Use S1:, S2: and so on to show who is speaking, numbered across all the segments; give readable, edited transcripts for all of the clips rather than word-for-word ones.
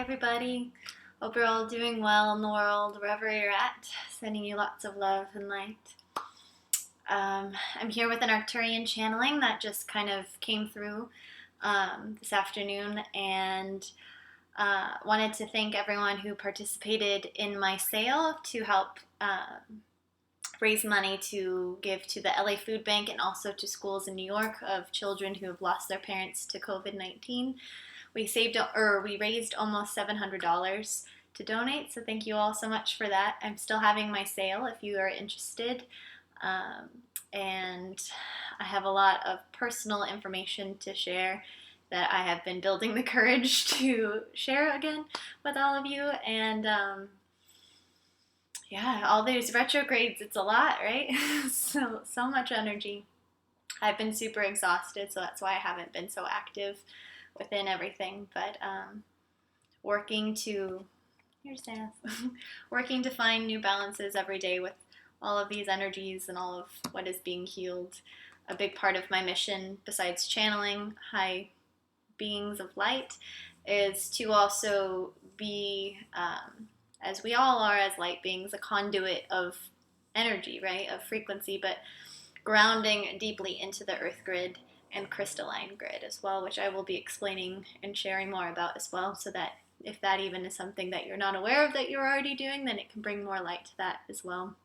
S1: Hi everybody. Hope you're all doing well in the world, wherever you're at. Sending you lots of love and light. I'm here with an Arcturian channeling that just kind of came through this afternoon, and wanted to thank everyone who participated in my sale to help raise money to give to the LA Food Bank and also to schools in New York of children who have lost their parents to COVID-19. We raised almost $700 to donate, so thank you all so much for that. I'm still having my sale if you are interested, and I have a lot of personal information to share that I have been building the courage to share again with all of you. And yeah, all these retrogrades, it's a lot, right? so much energy. I've been super exhausted, so that's why I haven't been so active within everything, but working to working to find new balances every day with all of these energies and all of what is being healed. A big part of my mission, besides channeling high beings of light, is to also be, as we all are as light beings, a conduit of energy, right, of frequency, but grounding deeply into the earth grid and crystalline grid as well, which I will be explaining and sharing more about as well, so that if that even is something that you're not aware of that you're already doing, then it can bring more light to that as well.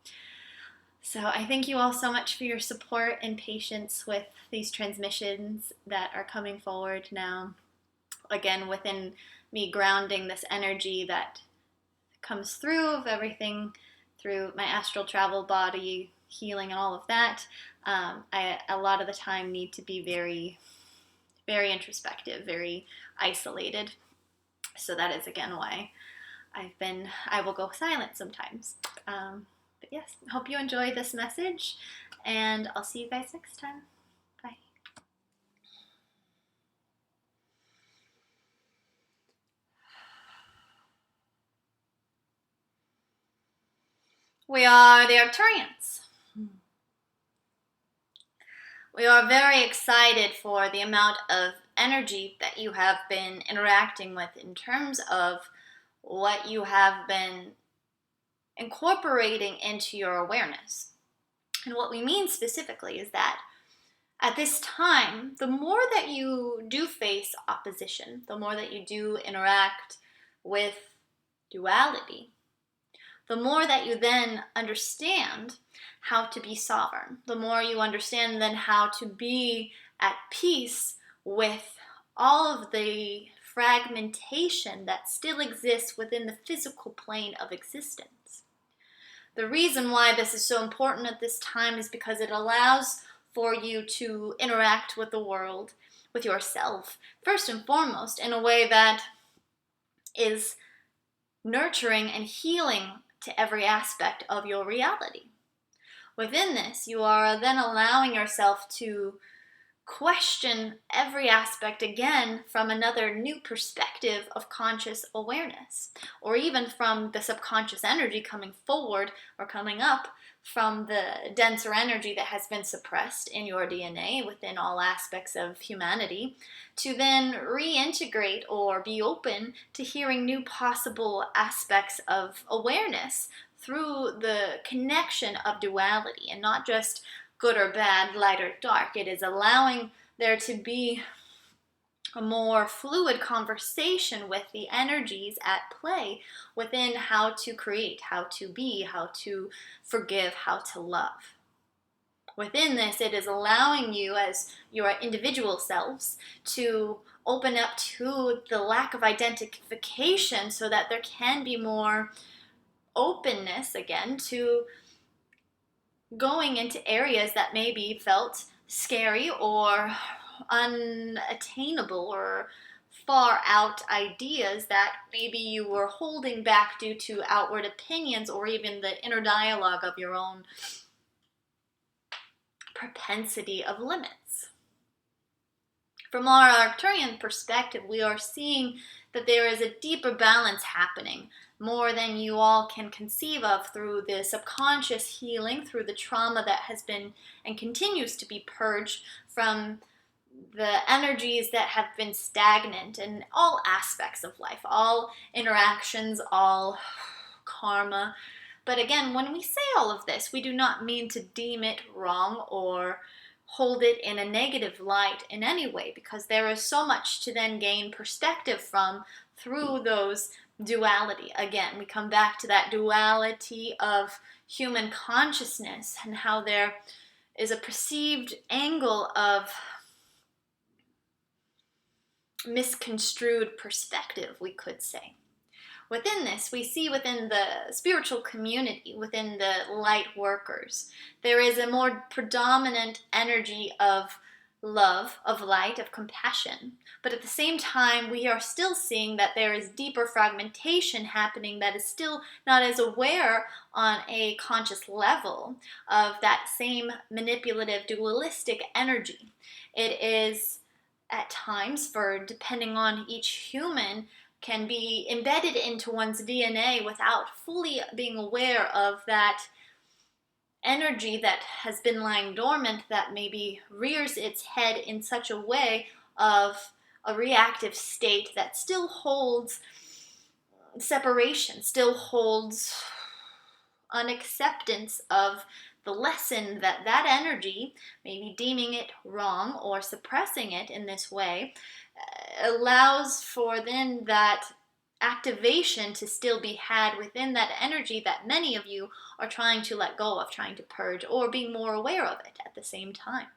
S1: So I thank you all so much for your support and patience with these transmissions that are coming forward now. Again, within me grounding this energy that comes through of everything through my astral travel body, healing and all of that, I a lot of the time need to be very, very introspective, very isolated. So that is again why I will go silent sometimes. But yes, hope you enjoy this message, and I'll see you guys next time. Bye. We are the Arcturians. We are very excited for the amount of energy that you have been interacting with in terms of what you have been incorporating into your awareness. And what we mean specifically is that at this time, the more that you do face opposition, the more that you do interact with duality, the more that you then understand how to be sovereign, the more you understand then how to be at peace with all of the fragmentation that still exists within the physical plane of existence. The reason why this is so important at this time is because it allows for you to interact with the world, with yourself, first and foremost, in a way that is nurturing and healing to every aspect of your reality. Within this, you are then allowing yourself to question every aspect again from another new perspective of conscious awareness, or even from the subconscious energy coming forward or coming up from the denser energy that has been suppressed in your DNA within all aspects of humanity, to then reintegrate or be open to hearing new possible aspects of awareness through the connection of duality, and not just good or bad, light or dark. It is allowing there to be a more fluid conversation with the energies at play within how to create, how to be, how to forgive, how to love. Within this, it is allowing you as your individual selves to open up to the lack of identification, so that there can be more openness again to going into areas that maybe felt scary or unattainable or far out ideas that maybe you were holding back due to outward opinions or even the inner dialogue of your own propensity of limits. From our Arcturian perspective, we are seeing that there is a deeper balance happening, more than you all can conceive of, through the subconscious healing, through the trauma that has been and continues to be purged from the energies that have been stagnant in all aspects of life, all interactions, all karma. But again, when we say all of this, we do not mean to deem it wrong or hold it in a negative light in any way, because there is so much to then gain perspective from through those duality. Again, we come back to that duality of human consciousness and how there is a perceived angle of misconstrued perspective, we could say. Within this, we see within the spiritual community, within the light workers, there is a more predominant energy of love, of light, of compassion. But at the same time, we are still seeing that there is deeper fragmentation happening that is still not as aware on a conscious level of that same manipulative, dualistic energy. It is at times, for depending on each human, can be embedded into one's DNA without fully being aware of that energy that has been lying dormant, that maybe rears its head in such a way of a reactive state that still holds separation, still holds unacceptance of the lesson that that energy, maybe deeming it wrong or suppressing it in this way, allows for then that activation to still be had within that energy that many of you are trying to let go of, trying to purge, or being more aware of it at the same time.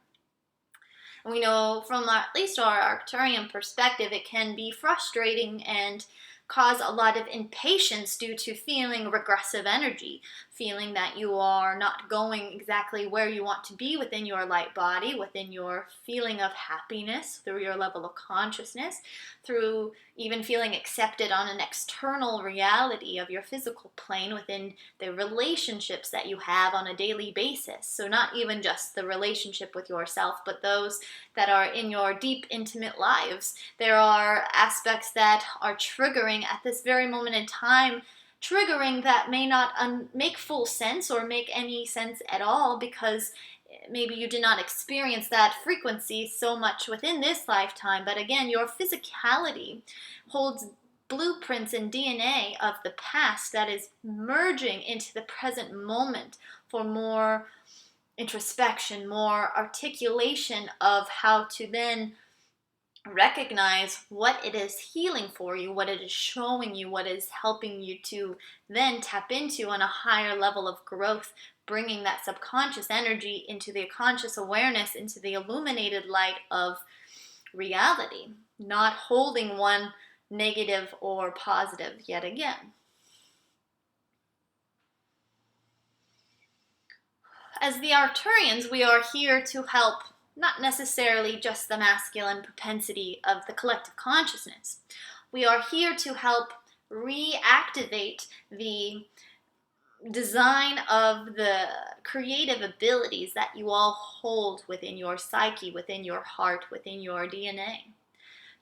S1: And we know from at least our Arcturian perspective, it can be frustrating and cause a lot of impatience due to feeling regressive energy, feeling that you are not going exactly where you want to be within your light body, within your feeling of happiness, through your level of consciousness, through even feeling accepted on an external reality of your physical plane within the relationships that you have on a daily basis. So not even just the relationship with yourself, but those that are in your deep, intimate lives. There are aspects that are triggering at this very moment in time, triggering that may not make full sense or make any sense at all, because maybe you did not experience that frequency so much within this lifetime. But again, your physicality holds blueprints and DNA of the past that is merging into the present moment for more introspection, more articulation of how to then recognize what it is healing for you, what it is showing you, what is helping you to then tap into on a higher level of growth, bringing that subconscious energy into the conscious awareness, into the illuminated light of reality, not holding one negative or positive yet again. As the Arcturians, we are here to help not necessarily just the masculine propensity of the collective consciousness. We are here to help reactivate the design of the creative abilities that you all hold within your psyche, within your heart, within your DNA.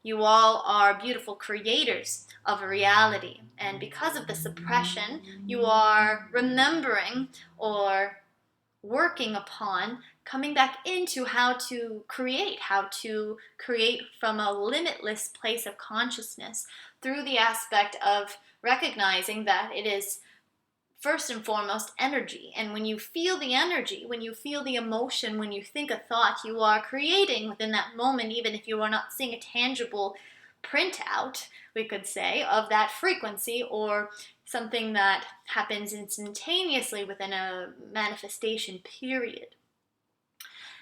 S1: You all are beautiful creators of reality, and because of the suppression, you are remembering or working upon coming back into how to create from a limitless place of consciousness through the aspect of recognizing that it is first and foremost energy. And when you feel the energy, when you feel the emotion, when you think a thought, you are creating within that moment, even if you are not seeing a tangible printout, we could say, of that frequency, or something that happens instantaneously within a manifestation period.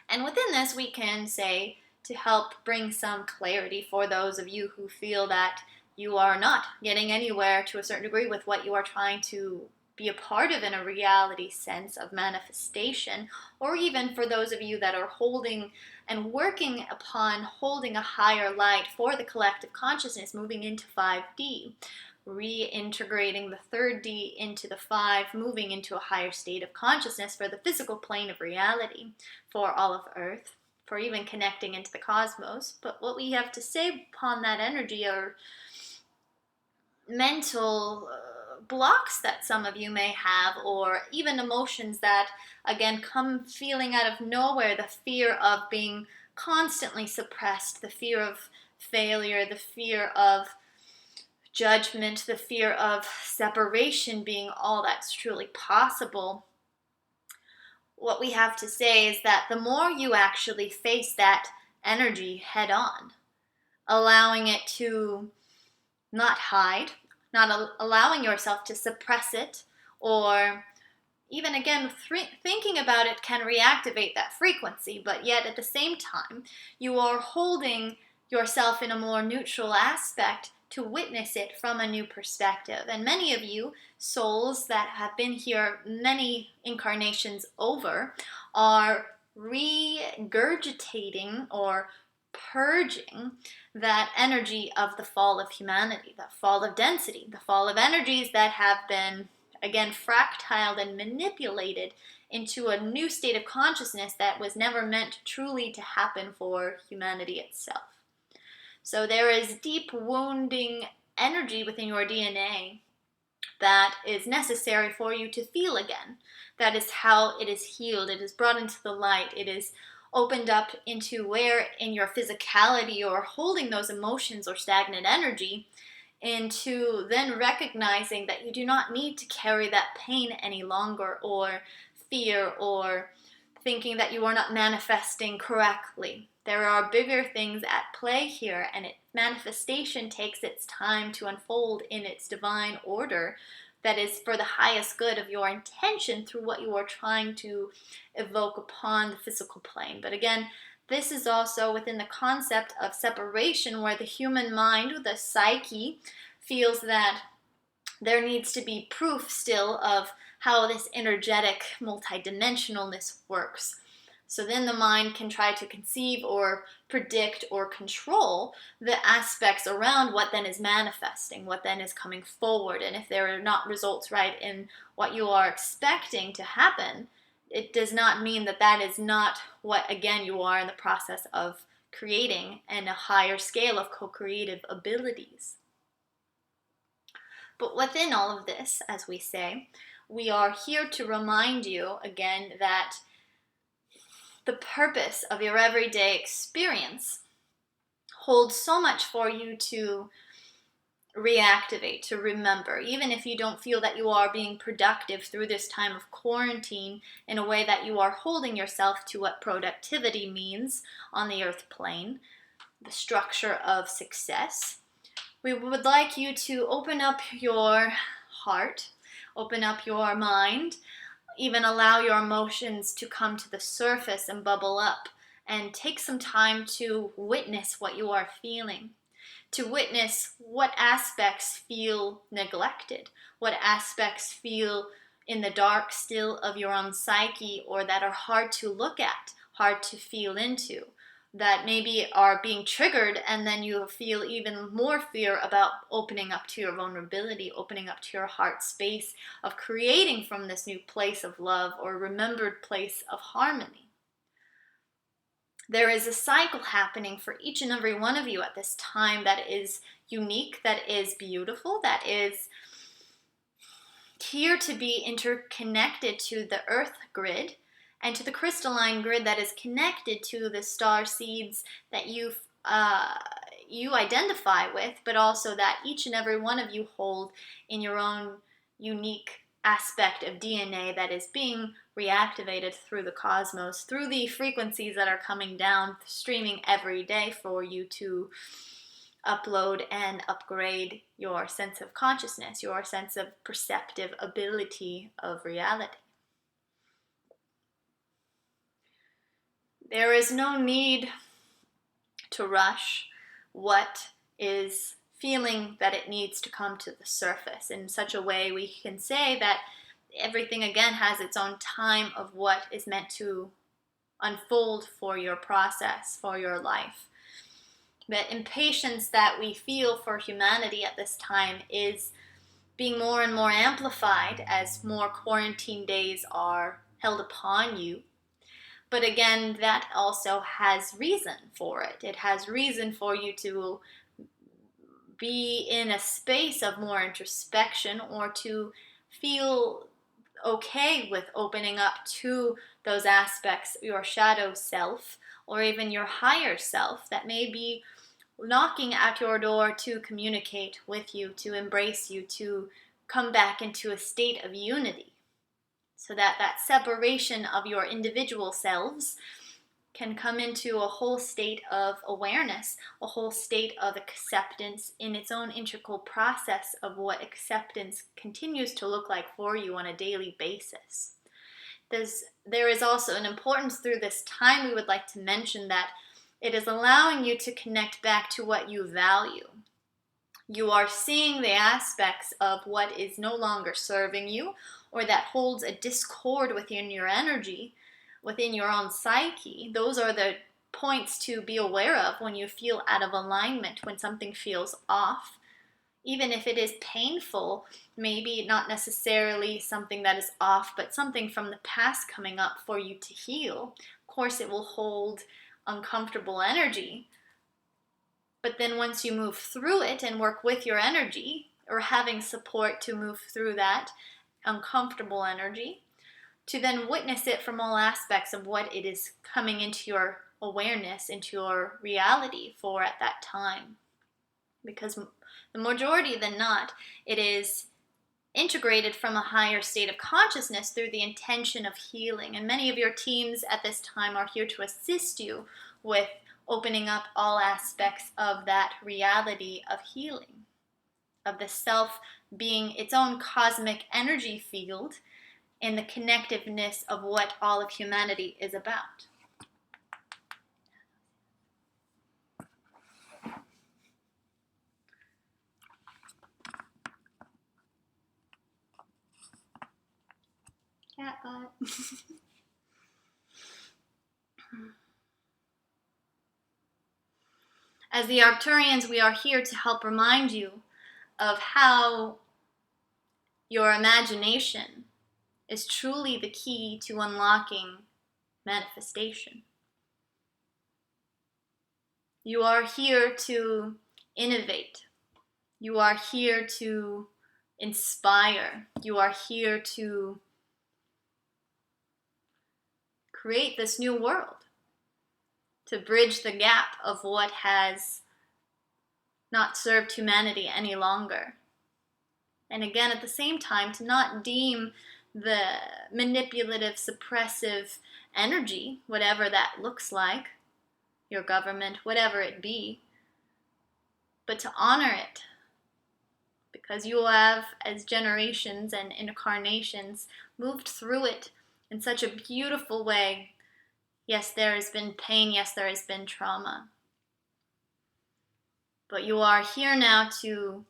S1: And within this, we can say, to help bring some clarity for those of you who feel that you are not getting anywhere to a certain degree with what you are trying to be a part of in a reality sense of manifestation, or even for those of you that are holding and working upon holding a higher light for the collective consciousness, moving into 5D, reintegrating the third D into the 5, moving into a higher state of consciousness for the physical plane of reality, for all of Earth, for even connecting into the cosmos. But what we have to say upon that energy are mental blocks that some of you may have, or even emotions that again come feeling out of nowhere, the fear of being constantly suppressed, the fear of failure, the fear of judgment, the fear of separation being all that's truly possible, what we have to say is that the more you actually face that energy head on, allowing it to not hide, not allowing yourself to suppress it, or even again, thinking about it can reactivate that frequency, but yet at the same time, you are holding yourself in a more neutral aspect to witness it from a new perspective. And many of you, souls that have been here many incarnations over, are regurgitating or purging that energy of the fall of humanity, the fall of density, the fall of energies that have been, again, fractaled and manipulated into a new state of consciousness that was never meant truly to happen for humanity itself. So there is deep wounding energy within your DNA that is necessary for you to feel again. That is how it is healed. It is brought into the light. It is opened up into where in your physicality you're holding those emotions or stagnant energy, into then recognizing that you do not need to carry that pain any longer, or fear, or thinking that you are not manifesting correctly. There are bigger things at play here, and manifestation takes its time to unfold in its divine order that is for the highest good of your intention through what you are trying to evoke upon the physical plane. But again, this is also within the concept of separation, where the human mind, the psyche, feels that there needs to be proof still of how this energetic multidimensionalness works. So then the mind can try to conceive or predict or control the aspects around what then is manifesting, what then is coming forward. And if there are not results right in what you are expecting to happen, it does not mean that that is not what, again, you are in the process of creating and a higher scale of co-creative abilities. But within all of this, as we say, we are here to remind you again that the purpose of your everyday experience holds so much for you to reactivate, to remember, even if you don't feel that you are being productive through this time of quarantine in a way that you are holding yourself to what productivity means on the earth plane, the structure of success. We would like you to open up your heart, open up your mind, even allow your emotions to come to the surface and bubble up, and take some time to witness what you are feeling, to witness what aspects feel neglected, what aspects feel in the dark still of your own psyche, or that are hard to look at, hard to feel into, that maybe are being triggered, and then you feel even more fear about opening up to your vulnerability, opening up to your heart space of creating from this new place of love or remembered place of harmony. There is a cycle happening for each and every one of you at this time that is unique, that is beautiful, that is here to be interconnected to the earth grid and to the crystalline grid that is connected to the star seeds that you identify with, but also that each and every one of you hold in your own unique aspect of DNA that is being reactivated through the cosmos, through the frequencies that are coming down, streaming every day for you to upload and upgrade your sense of consciousness, your sense of perceptive ability of reality. There is no need to rush what is feeling that it needs to come to the surface. In such a way, we can say that everything again has its own time of what is meant to unfold for your process, for your life. The impatience that we feel for humanity at this time is being more and more amplified as more quarantine days are held upon you. But again, that also has reason for it. It has reason for you to be in a space of more introspection, or to feel okay with opening up to those aspects, your shadow self, or even your higher self that may be knocking at your door to communicate with you, to embrace you, to come back into a state of unity, so that that separation of your individual selves can come into a whole state of awareness, a whole state of acceptance in its own integral process of what acceptance continues to look like for you on a daily basis. There is also an importance through this time we would like to mention that it is allowing you to connect back to what you value. You are seeing the aspects of what is no longer serving you or that holds a discord within your energy, within your own psyche. Those are the points to be aware of when you feel out of alignment, when something feels off. Even if it is painful, maybe not necessarily something that is off, but something from the past coming up for you to heal. Of course, it will hold uncomfortable energy. But then once you move through it and work with your energy, or having support to move through that uncomfortable energy, to then witness it from all aspects of what it is coming into your awareness, into your reality for at that time. Because the majority than not, it is integrated from a higher state of consciousness through the intention of healing. And many of your teams at this time are here to assist you with opening up all aspects of that reality of healing, of the self being its own cosmic energy field and the connectiveness of what all of humanity is about. Catbot. As the Arcturians, we are here to help remind you of how your imagination is truly the key to unlocking manifestation. You are here to innovate. You are here to inspire. You are here to create this new world, to bridge the gap of what has not served humanity any longer. And again, at the same time, to not deem the manipulative, suppressive energy, whatever that looks like, your government, whatever it be, but to honor it. Because you have, as generations and incarnations, moved through it in such a beautiful way. Yes, there has been pain. Yes, there has been trauma. But you are here now to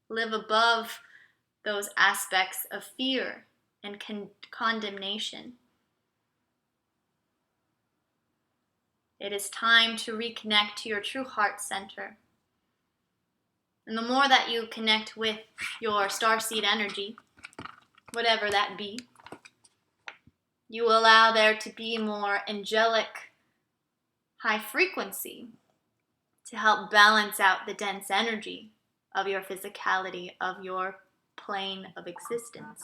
S1: live above those aspects of fear and condemnation. It is time to reconnect to your true heart center. And the more that you connect with your starseed energy, whatever that be, you allow there to be more angelic high frequency to help balance out the dense energy of your physicality, of your plane of existence.